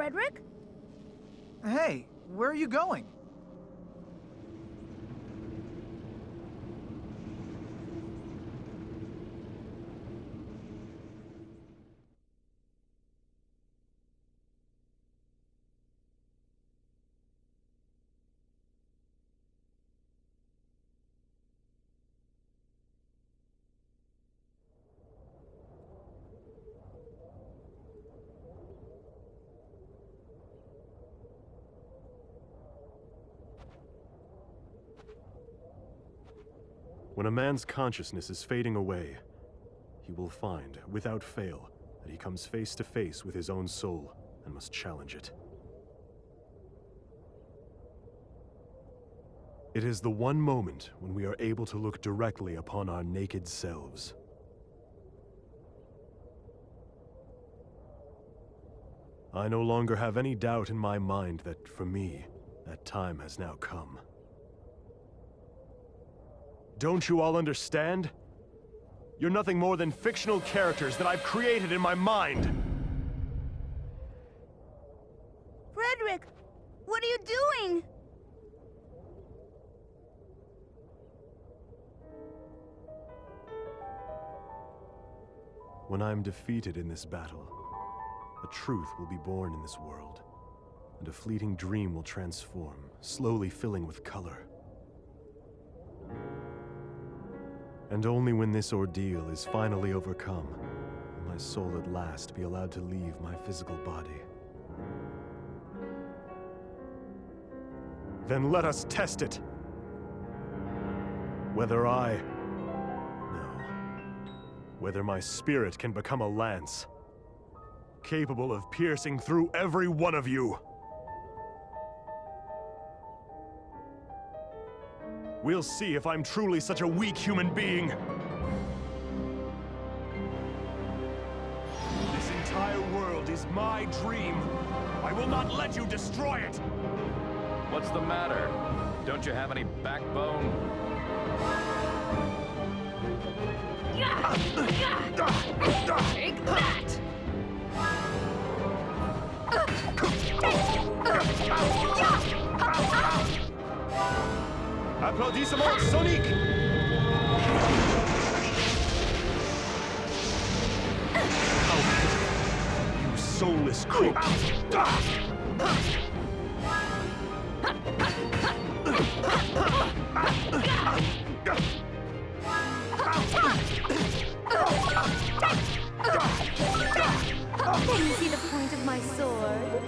Fredric? Hey, where are you going? When a man's consciousness is fading away, he will find, without fail, that he comes face to face with his own soul and must challenge it. It is the one moment when we are able to look directly upon our naked selves. I no longer have any doubt in my mind that, for me, that time has now come. Don't you all understand? You're nothing more than fictional characters that I've created in my mind! Fredric, what are you doing? When I am defeated in this battle, a truth will be born in this world, and a fleeting dream will transform, slowly filling with color. And only when this ordeal is finally overcome, will my soul at last be allowed to leave my physical body. Then let us test it! Whether whether my spirit can become a lance, capable of piercing through every one of you. We'll see if I'm truly such a weak human being. This entire world is my dream. I will not let you destroy it. What's the matter? Don't you have any backbone? Take that! Applaudissements soniques! You soulless creep! Can you see the point of my sword?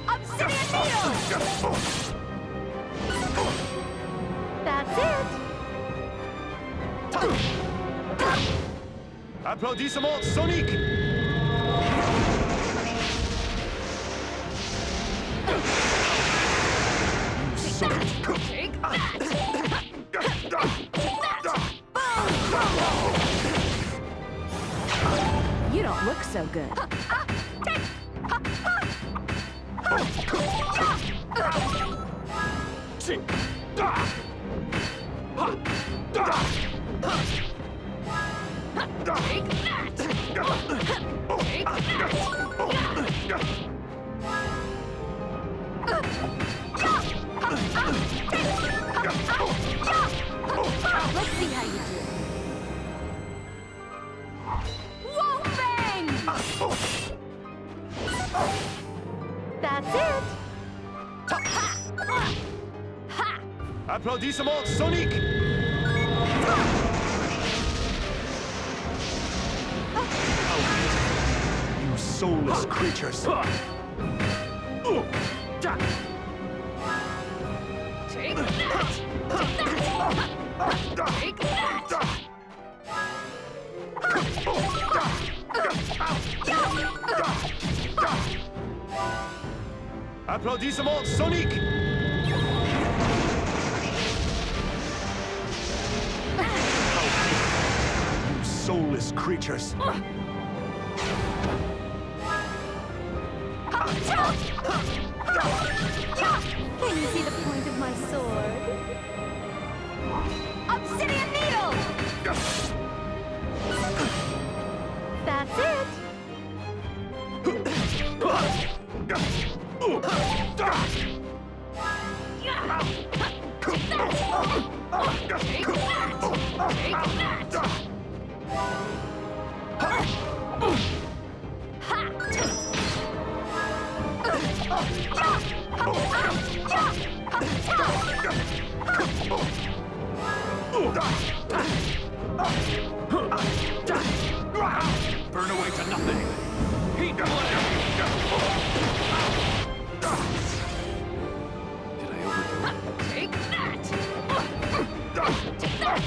Obsidian needle! That's it! Applaudissements soniques! Take that! You don't look so good. Let's see how you do. Whoa, bang! That's it. Applaudissements soniques! You soulless creatures! Take that! Take that! Applaudissements soniques! You soulless creatures! Can you see the point of my sword? Obsidian needle! That's it! Burn away to nothing. Heat blade. Did I overdo it? Take that! Take that!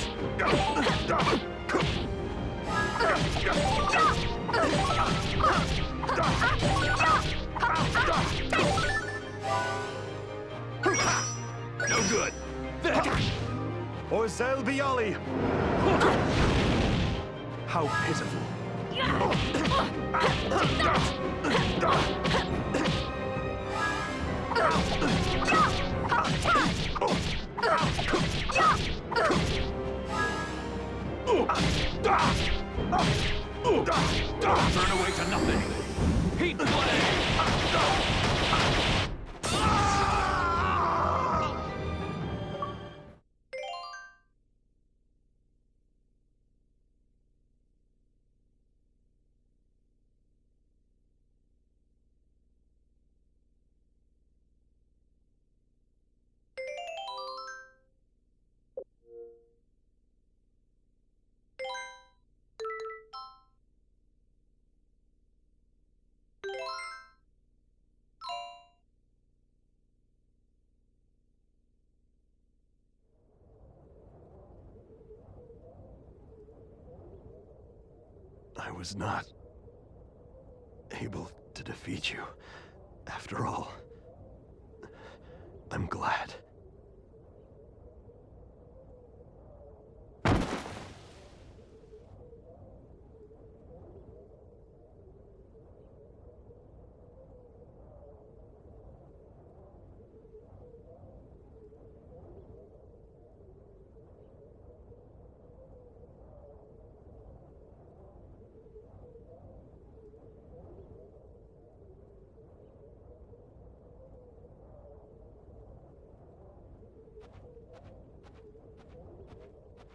No good. Orzel Biali! How pitiful. Burn away to nothing. Heat blade. I was not able to defeat you. After all, I'm glad.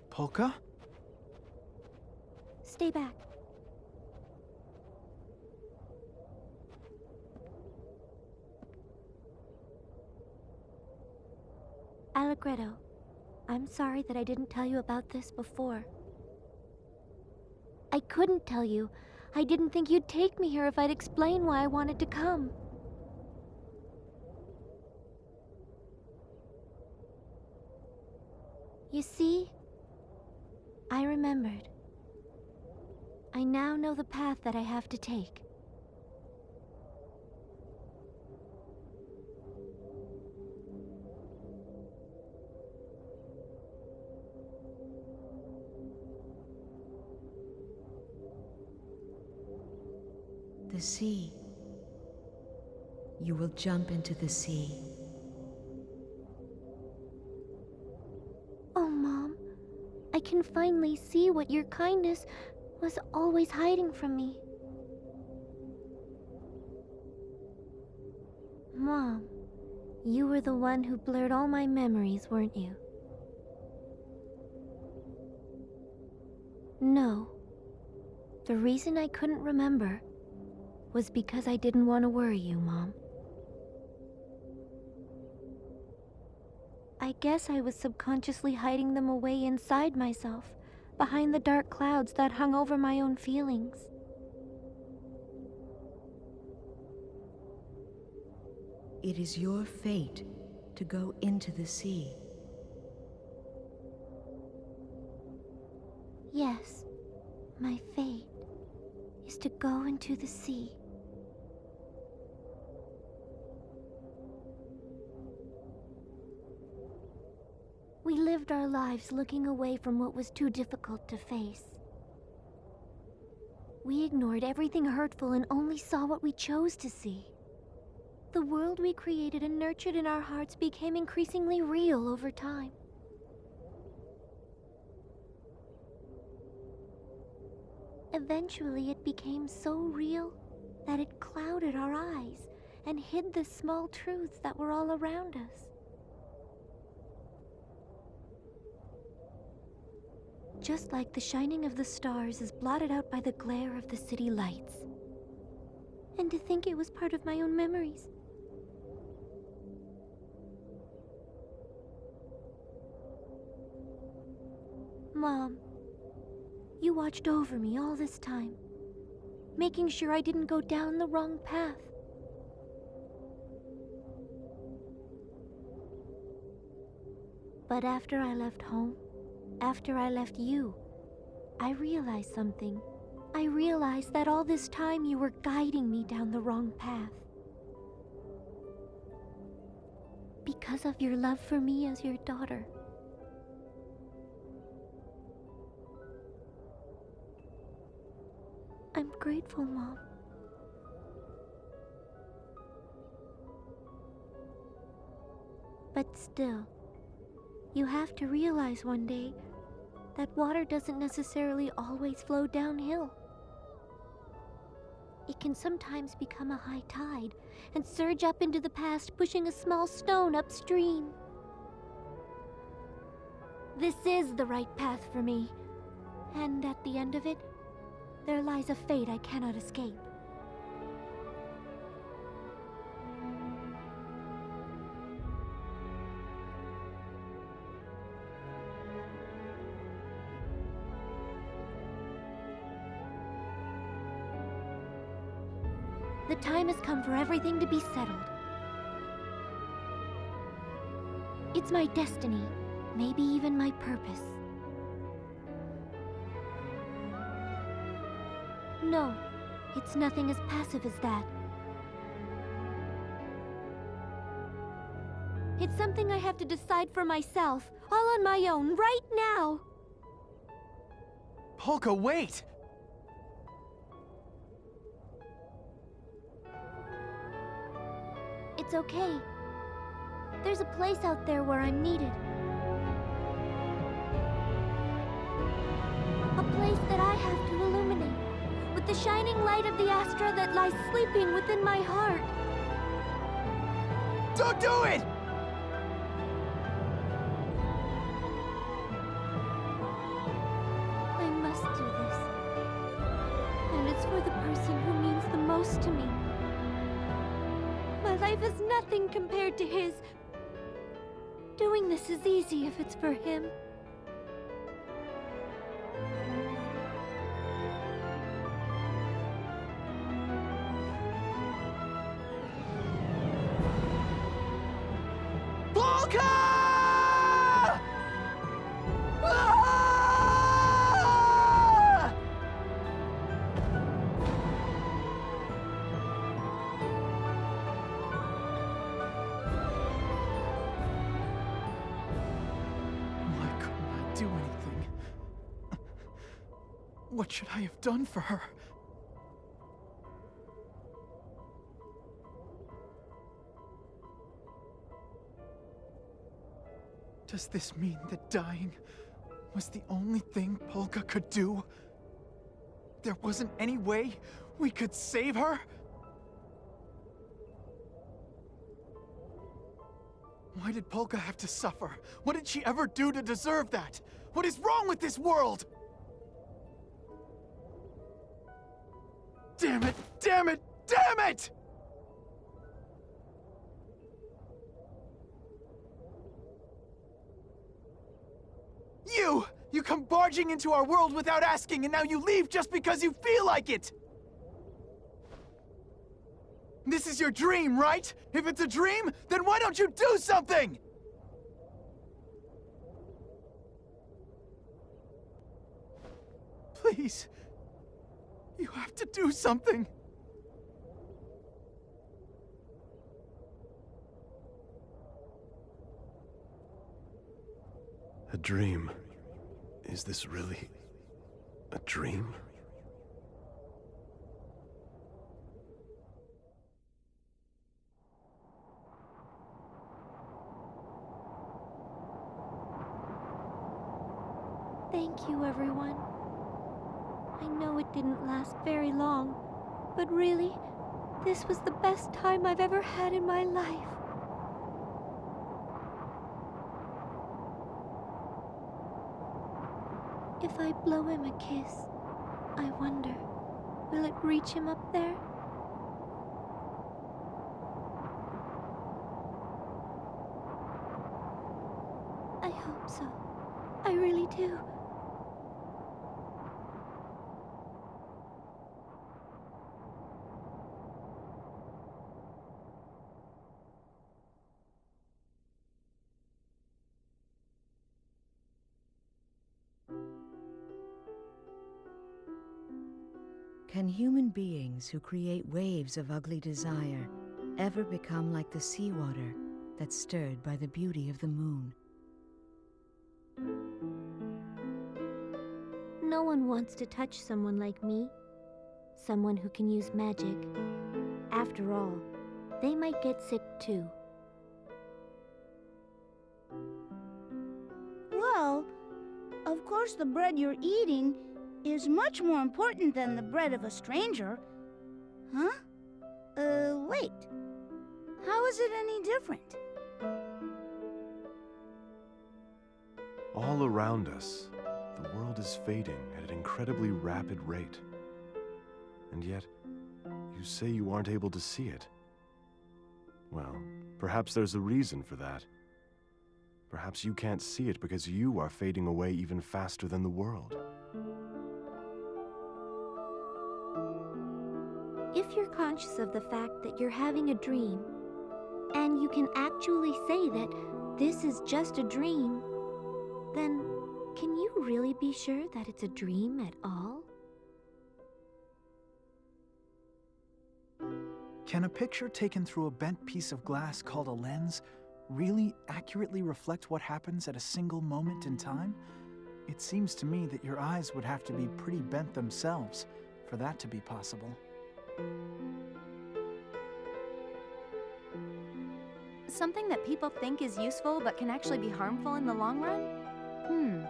Polka? Stay back. Allegretto, I'm sorry that I didn't tell you about this before. I couldn't tell you. I didn't think you'd take me here if I'd explain why I wanted to come. You see, I remembered. I now know the path that I have to take. The sea. You will jump into the sea. Oh, Mom, I can finally see what your kindness was always hiding from me. Mom, you were the one who blurred all my memories, weren't you? No. The reason I couldn't remember was because I didn't want to worry you, Mom. I guess I was subconsciously hiding them away inside myself, behind the dark clouds that hung over my own feelings. It is your fate to go into the sea. Yes, my fate is to go into the sea. We lived our lives looking away from what was too difficult to face. We ignored everything hurtful and only saw what we chose to see. The world we created and nurtured in our hearts became increasingly real over time. Eventually, it became so real that it clouded our eyes and hid the small truths that were all around us. Just like the shining of the stars is blotted out by the glare of the city lights. And to think it was part of my own memories. Mom, you watched over me all this time, making sure I didn't go down the wrong path. But after I left home, after I left you, I realized something. I realized that all this time you were guiding me down the wrong path. Because of your love for me as your daughter. I'm grateful, Mom. But still, you have to realize one day that water doesn't necessarily always flow downhill. It can sometimes become a high tide and surge up into the past, pushing a small stone upstream. This is the right path for me, and at the end of it, there lies a fate I cannot escape. The time has come for everything to be settled. It's my destiny, maybe even my purpose. No, it's nothing as passive as that. It's something I have to decide for myself, all on my own, right now. Polka, wait! It's okay. There's a place out there where I'm needed. A place that I have to illuminate, with the shining light of the Astra that lies sleeping within my heart. Don't do it! I must do this. And it's for the person who means the most to me. My life is nothing compared to his. Doing this is easy if it's for him. Polka! Ah! Why couldn't I do anything? What should I have done for her? Does this mean that dying was the only thing Polka could do? There wasn't any way we could save her? Why did Polka have to suffer? What did she ever do to deserve that? What is wrong with this world? Damn it! Damn it! Damn it! You come barging into our world without asking, and now you leave just because you feel like it! This is your dream, right? If it's a dream, then why don't you do something? Please. You have to do something. A dream. Is this really a dream? Thank you, everyone. I know it didn't last very long, but really, this was the best time I've ever had in my life. If I blow him a kiss, I wonder, will it reach him up there? I hope so. I really do. Can human beings who create waves of ugly desire ever become like the seawater that's stirred by the beauty of the moon? No one wants to touch someone like me. Someone who can use magic. After all, they might get sick too. Well, of course the bread you're eating is much more important than the bread of a stranger. Huh? Wait. How is it any different? All around us, the world is fading at an incredibly rapid rate. And yet, you say you aren't able to see it. Well, perhaps there's a reason for that. Perhaps you can't see it because you are fading away even faster than the world. If you're conscious of the fact that you're having a dream, and you can actually say that this is just a dream, then can you really be sure that it's a dream at all? Can a picture taken through a bent piece of glass called a lens really accurately reflect what happens at a single moment in time? It seems to me that your eyes would have to be pretty bent themselves for that to be possible. Something that people think is useful but can actually be harmful in the long run?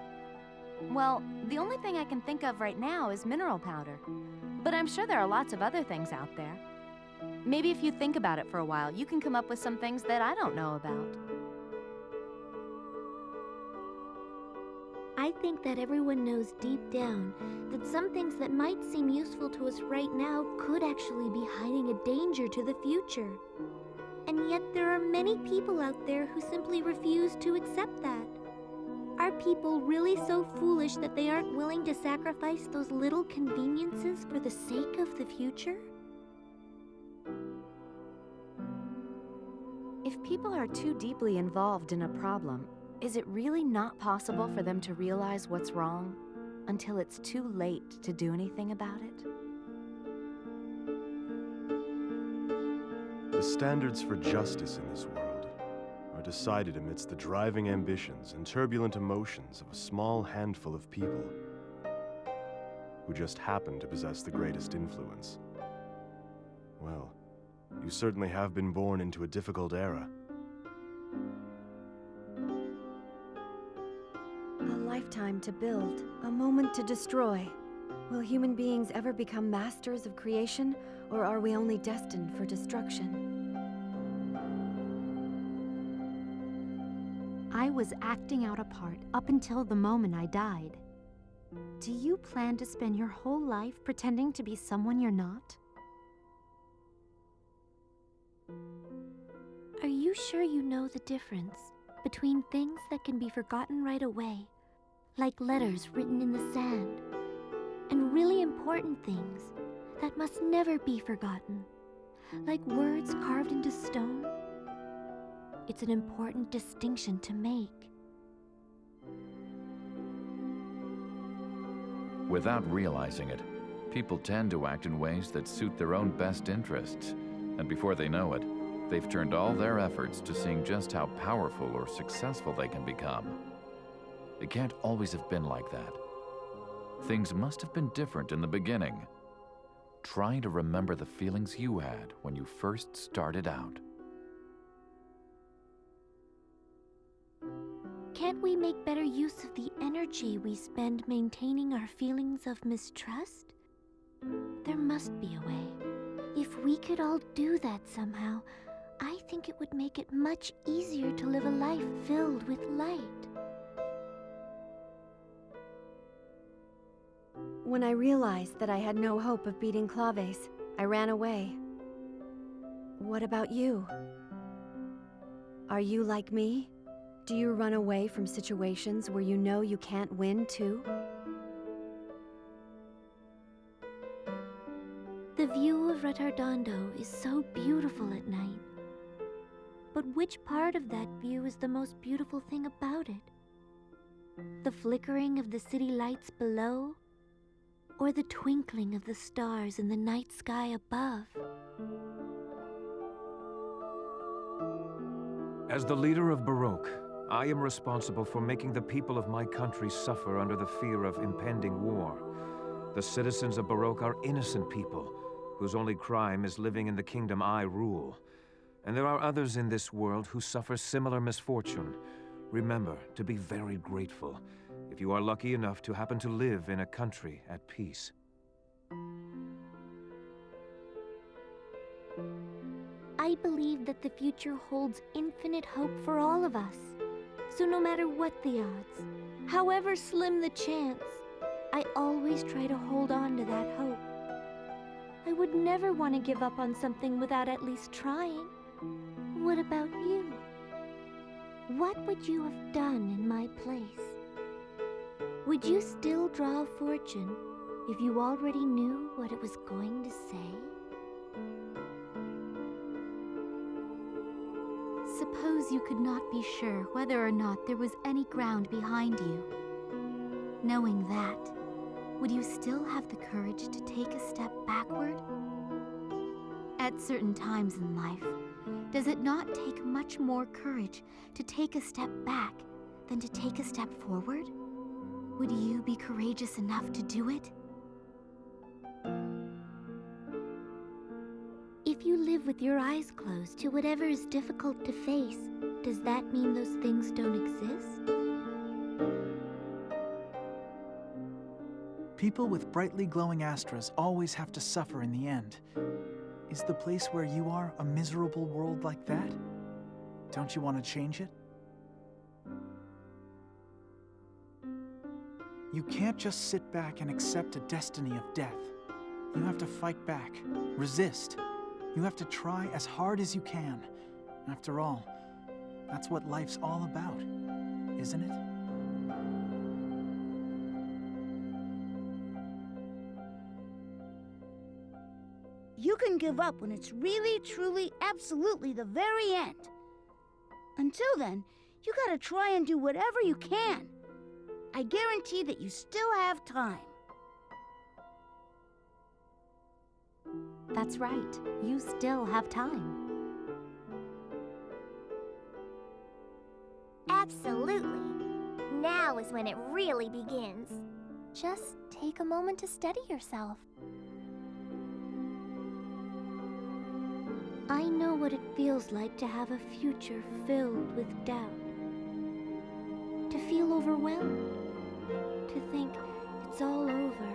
Well, the only thing I can think of right now is mineral powder. But I'm sure there are lots of other things out there. Maybe if you think about it for a while, you can come up with some things that I don't know about. I think that everyone knows deep down that some things that might seem useful to us right now could actually be hiding a danger to the future. And yet there are many people out there who simply refuse to accept that. Are people really so foolish that they aren't willing to sacrifice those little conveniences for the sake of the future? If people are too deeply involved in a problem, is it really not possible for them to realize what's wrong until it's too late to do anything about it? The standards for justice in this world are decided amidst the driving ambitions and turbulent emotions of a small handful of people who just happen to possess the greatest influence. Well, you certainly have been born into a difficult era. A lifetime to build, a moment to destroy. Will human beings ever become masters of creation, or are we only destined for destruction? I was acting out a part up until the moment I died. Do you plan to spend your whole life pretending to be someone you're not? Are you sure you know the difference between things that can be forgotten right away, like letters written in the sand, and really important things that must never be forgotten, like words carved into stone? It's an important distinction to make. Without realizing it, people tend to act in ways that suit their own best interests, and before they know it, they've turned all their efforts to seeing just how powerful or successful they can become. It can't always have been like that. Things must have been different in the beginning. Try to remember the feelings you had when you first started out. Can't we make better use of the energy we spend maintaining our feelings of mistrust? There must be a way. If we could all do that somehow, I think it would make it much easier to live a life filled with light. When I realized that I had no hope of beating Claves, I ran away. What about you? Are you like me? Do you run away from situations where you know you can't win too? The view of Retardondo is so beautiful at night. But which part of that view is the most beautiful thing about it? The flickering of the city lights below? or the twinkling of the stars in the night sky above. As the leader of Baroque, I am responsible for making the people of my country suffer under the fear of impending war. The citizens of Baroque are innocent people, whose only crime is living in the kingdom I rule. And there are others in this world who suffer similar misfortune. Remember to be very grateful if you are lucky enough to happen to live in a country at peace. I believe that the future holds infinite hope for all of us. So no matter what the odds, however slim the chance, I always try to hold on to that hope. I would never want to give up on something without at least trying. What about you? What would you have done in my place? Would you still draw a fortune if you already knew what it was going to say? Suppose you could not be sure whether or not there was any ground behind you. Knowing that, would you still have the courage to take a step backward? At certain times in life, does it not take much more courage to take a step back than to take a step forward? Would you be courageous enough to do it? If you live with your eyes closed to whatever is difficult to face, does that mean those things don't exist? People with brightly glowing astras always have to suffer in the end. Is the place where you are a miserable world like that? Don't you want to change it? You can't just sit back and accept a destiny of death. You have to fight back, resist. You have to try as hard as you can. After all, that's what life's all about, isn't it? You can give up when it's really, truly, absolutely the very end. Until then, you gotta try and do whatever you can. I guarantee that you still have time. That's right. You still have time. Absolutely. Now is when it really begins. Just take a moment to steady yourself. I know what it feels like to have a future filled with doubt. To feel overwhelmed. To think it's all over.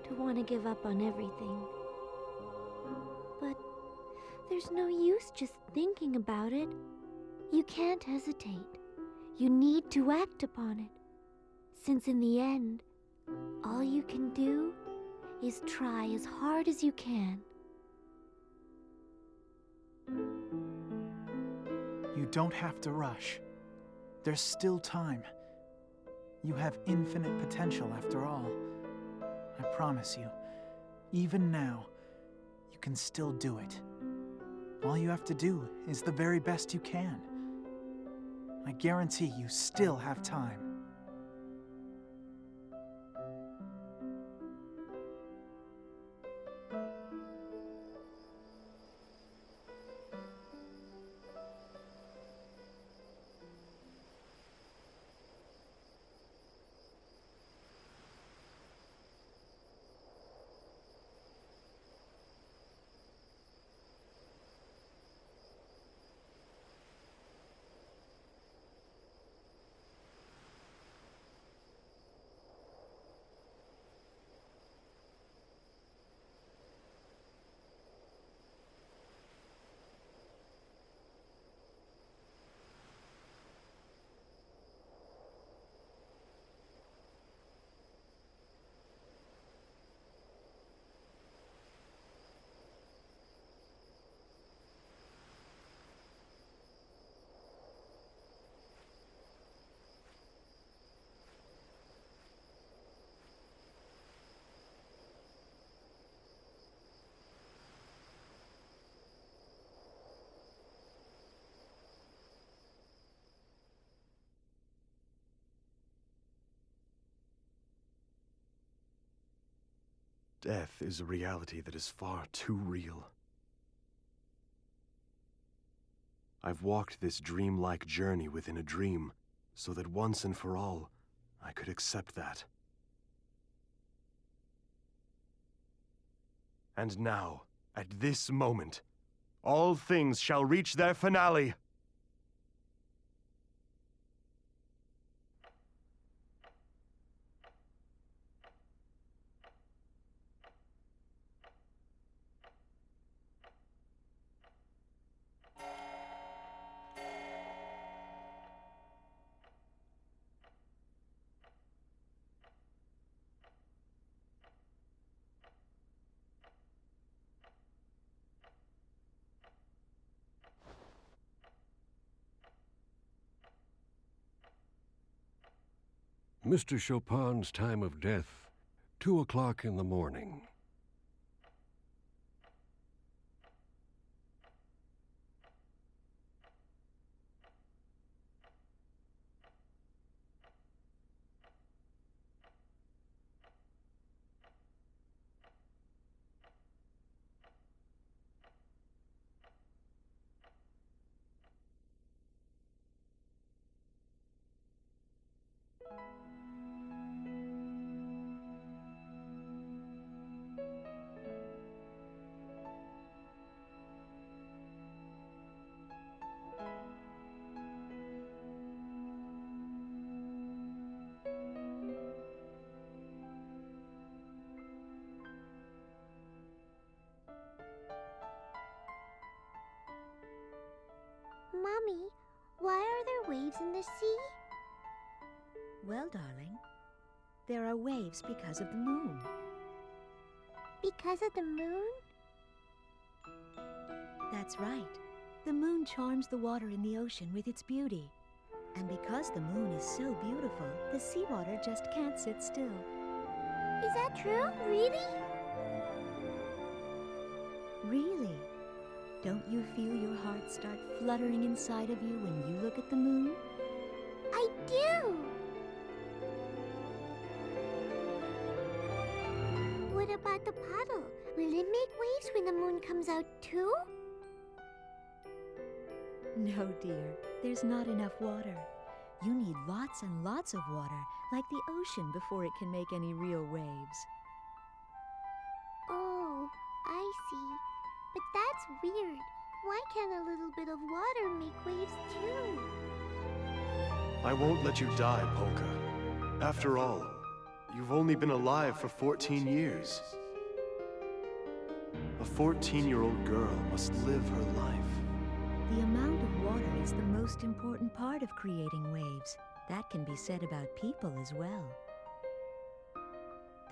To want to give up on everything. But there's no use just thinking about it. You can't hesitate. You need to act upon it. Since in the end, all you can do is try as hard as you can. You don't have to rush. There's still time. You have infinite potential after all. I promise you, even now, you can still do it. All you have to do is the very best you can. I guarantee you still have time. Death is a reality that is far too real. I've walked this dreamlike journey within a dream, so that once and for all, I could accept that. And now, at this moment, all things shall reach their finale! Mr. Chopin's time of death, 2 o'clock in the morning. Mommy, why are there waves in the sea? Well, darling, there are waves because of the moon. Because of the moon? That's right. The moon charms the water in the ocean with its beauty. And because the moon is so beautiful, the seawater just can't sit still. Is that true? Really? Really? Don't you feel your heart start fluttering inside of you when you look at the moon? I do! What about the puddle? Will it make waves when the moon comes out too? No, dear. There's not enough water. You need lots and lots of water, like the ocean, before it can make any real waves. Oh, I see. But that's weird. Why can't a little bit of water make waves too? I won't let you die, Polka. After all, you've only been alive for 14 years. A 14-year-old girl must live her life. The amount of water is the most important part of creating waves. That can be said about people as well.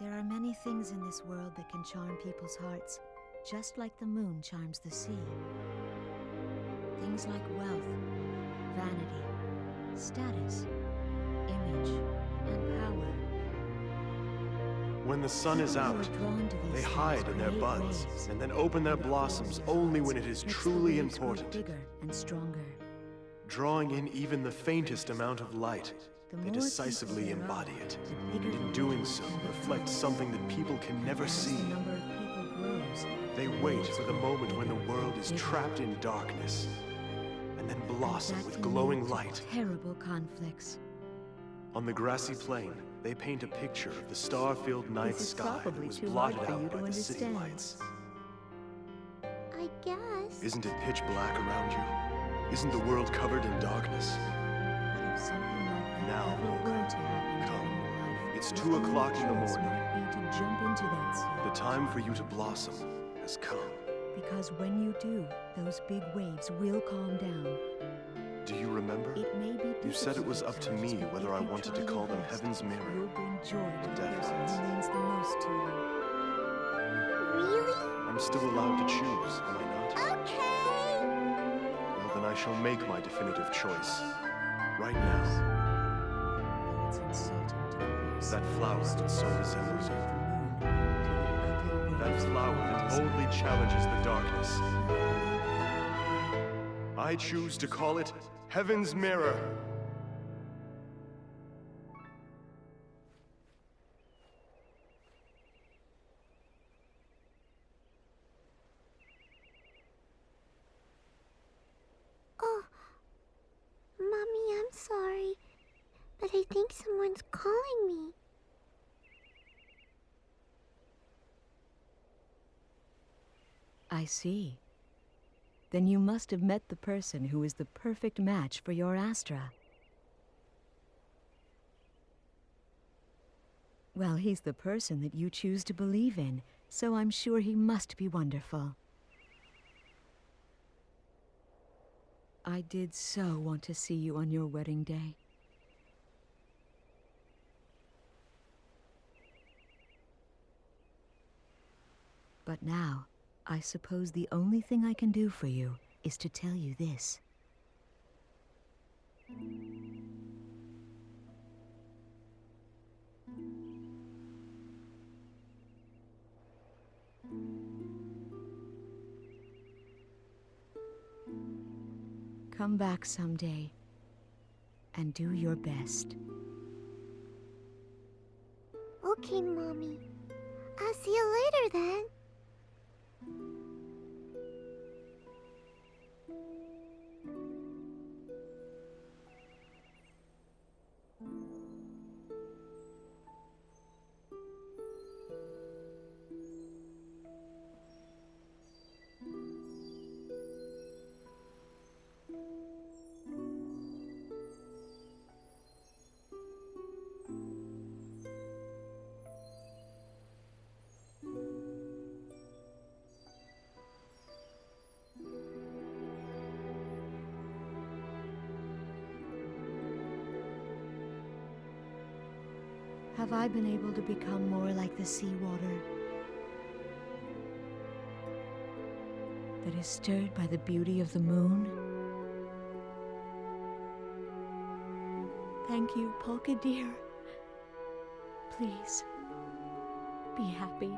There are many things in this world that can charm people's hearts, just like the moon charms the sea. Things like wealth, vanity, status, image, and power. When the sun is out, they hide in their buds and then open their blossoms only when it is truly important. Bigger and stronger. Drawing in even the faintest amount of light, they decisively embody it, and in doing so reflect something that people can never see. They wait for the moment when the world is trapped in darkness, and then blossom with glowing light. Terrible conflicts. On the grassy plain, they paint a picture of the star-filled night sky that was blotted out by the city lights. I guess. Isn't it pitch black around you? Isn't the world covered in darkness? But if something like that Now, ever were to happen come. in your life, It's your 2 o'clock in the only choice morning. might be to jump into that sea. The time for you to blossom has come. Because when you do, those big waves will calm down. Do you remember? It may be You said it was up to me difficult at times, whether but I if you wanted to try call your them best, Heaven's Mirror you'll bring joy to the Death person Lights. who means the most to you. Really? I'm still allowed to choose, am I not? Okay! Well, then I shall make my definitive choice. Right now. Though it's insulting to compare That flower that so resembles you. the moon to the ugly That waves of flower that darkness. boldly challenges the darkness. I choose to call it Heaven's Mirror. but I think someone's calling me. I see. Then you must have met the person who is the perfect match for your Astra. Well, he's the person that you choose to believe in, so I'm sure he must be wonderful. I did so want to see you on your wedding day. But now, I suppose the only thing I can do for you is to tell you this. Come back someday and do your best. Okay, Mommy. I'll see you later then. Have I been able to become more like the seawater that is stirred by the beauty of the moon? Thank you, Polka dear. Please, be happy.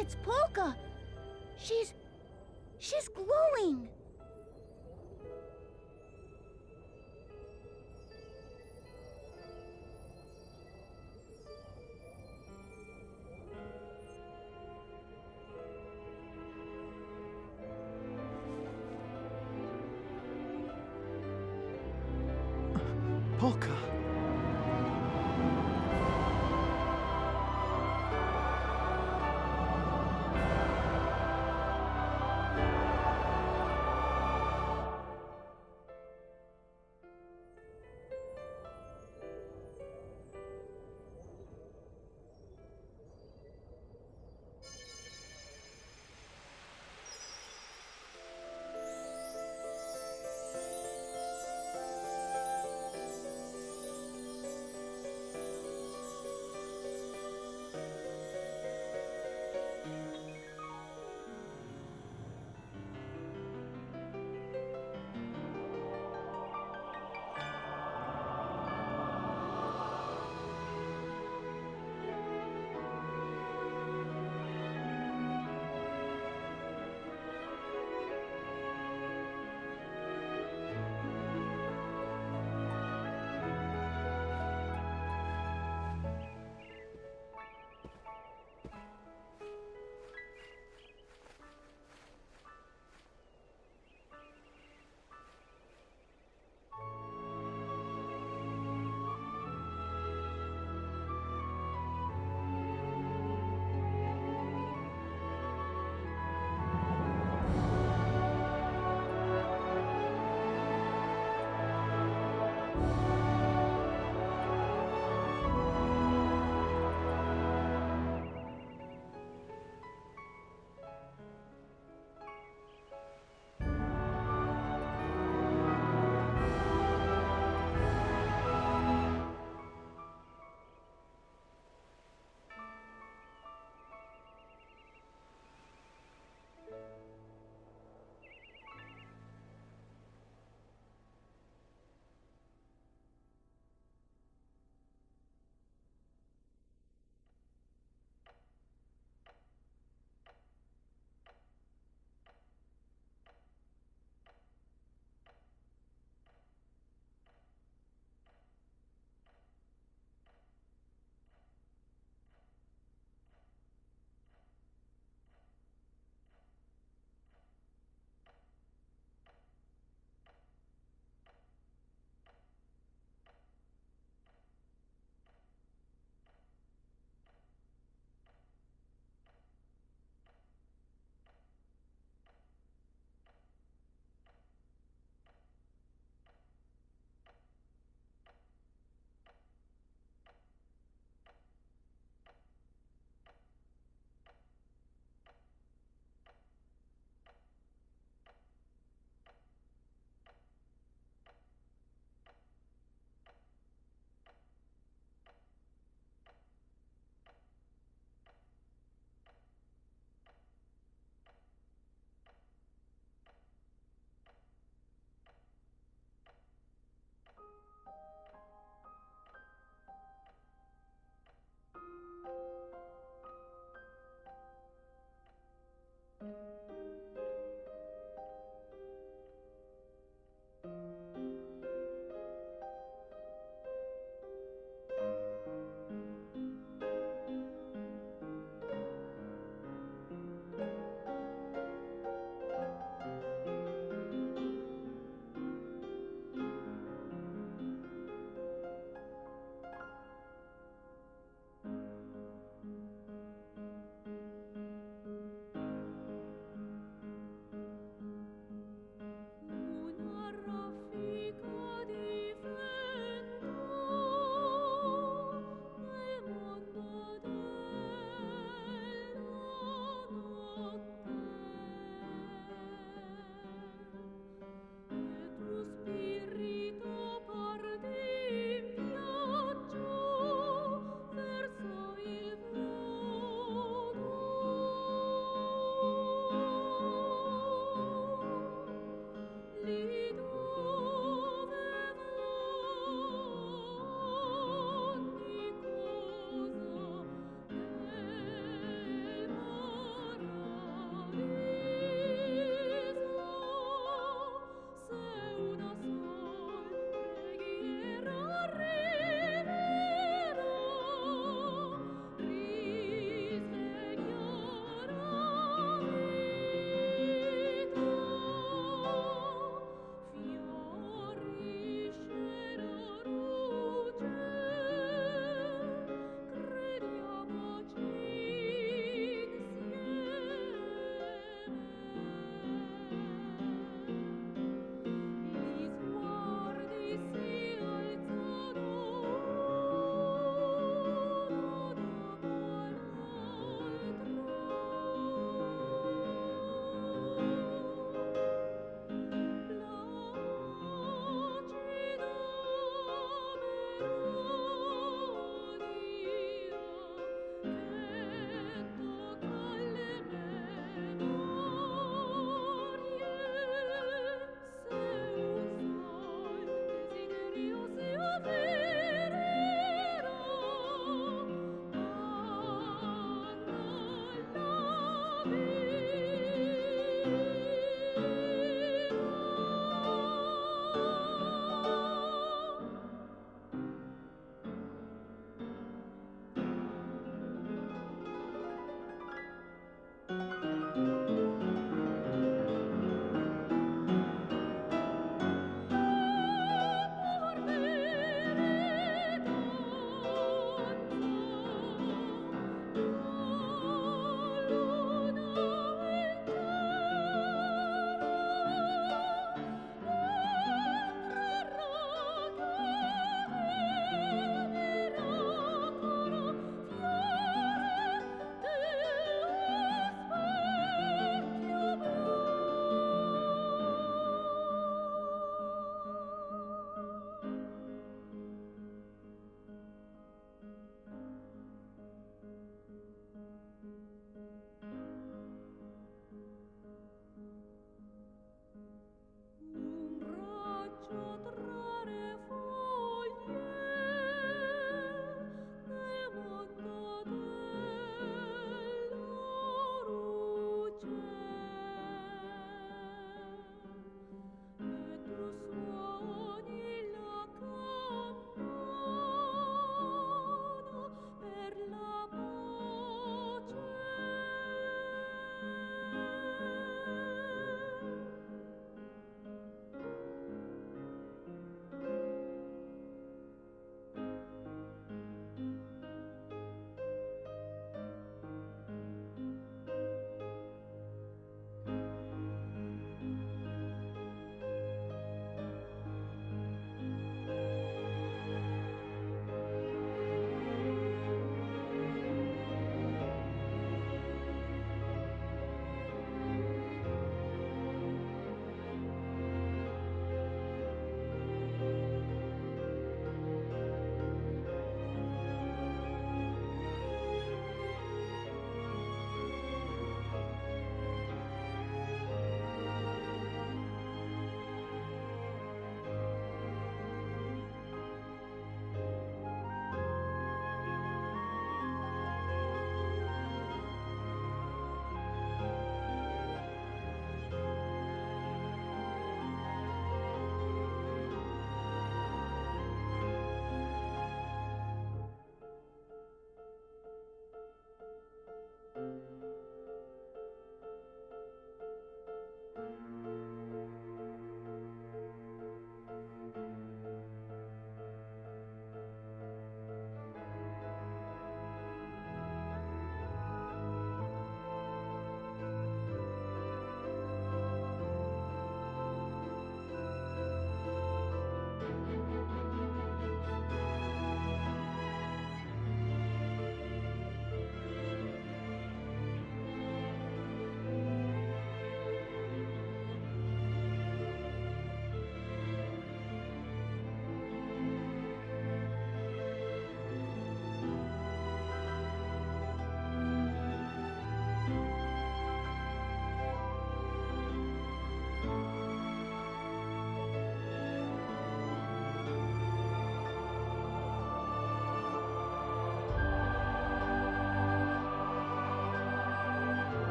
It's Polka! She's glowing! Polka!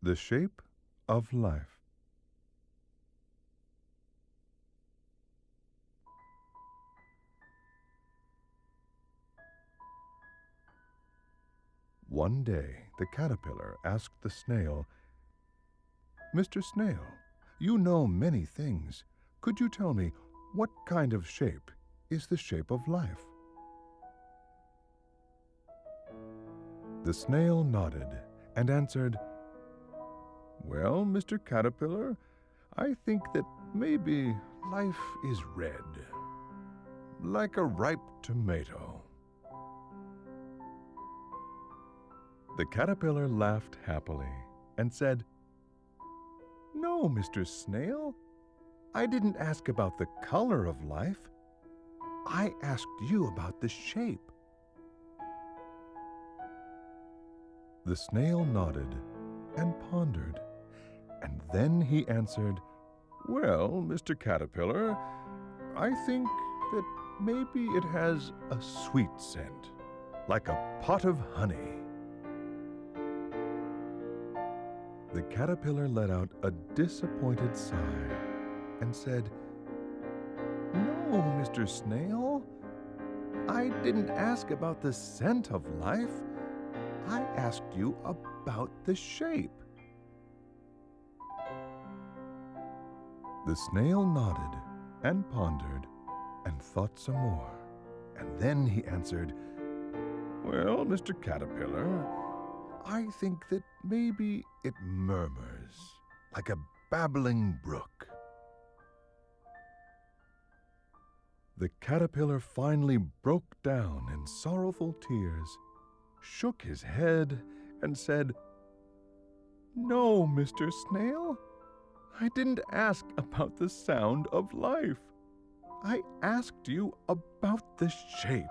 The shape of life. One day, the caterpillar asked the snail, "Mr. Snail, you know many things. Could you tell me what kind of shape is the shape of life?" The snail nodded and answered, "Well, Mr. Caterpillar, I think that maybe life is red, like a ripe tomato." The caterpillar laughed happily and said, "No, Mr. Snail, I didn't ask about the color of life. I asked you about the shape." The snail nodded and pondered, and then he answered, "Well, Mr. Caterpillar, I think that maybe it has a sweet scent, like a pot of honey." The caterpillar let out a disappointed sigh and said, "No, Mr. Snail, I didn't ask about the scent of life. I asked you about the shape." The snail nodded and pondered and thought some more, and then he answered, "Well, Mr. Caterpillar, I think that maybe it murmurs like a babbling brook." The caterpillar finally broke down in sorrowful tears, shook his head, and said, "No, Mr. Snail, I didn't ask about the sound of life. I asked you about the shape."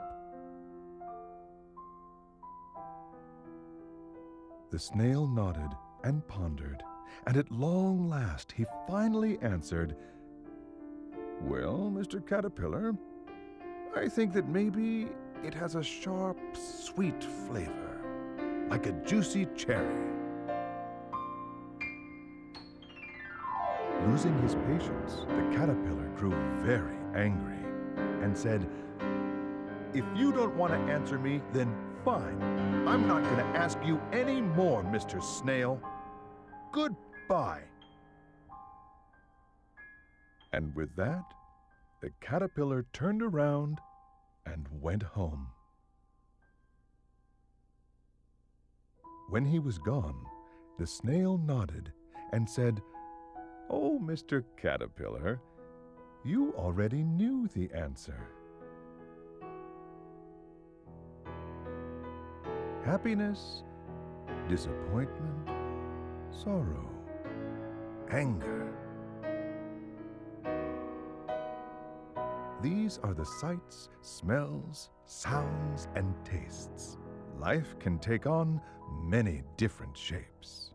The snail nodded and pondered, and at long last he finally answered, "Well, Mr. Caterpillar, I think that maybe it has a sharp, sweet flavor, like a juicy cherry." Losing his patience, the caterpillar grew very angry and said, "If you don't want to answer me, then fine. I'm not going to ask you any more, Mr. Snail. Goodbye." And with that, the caterpillar turned around and went home. When he was gone, the snail nodded and said, "Oh, Mr. Caterpillar, you already knew the answer. Happiness, disappointment, sorrow, anger. These are the sights, smells, sounds, and tastes. Life can take on many different shapes.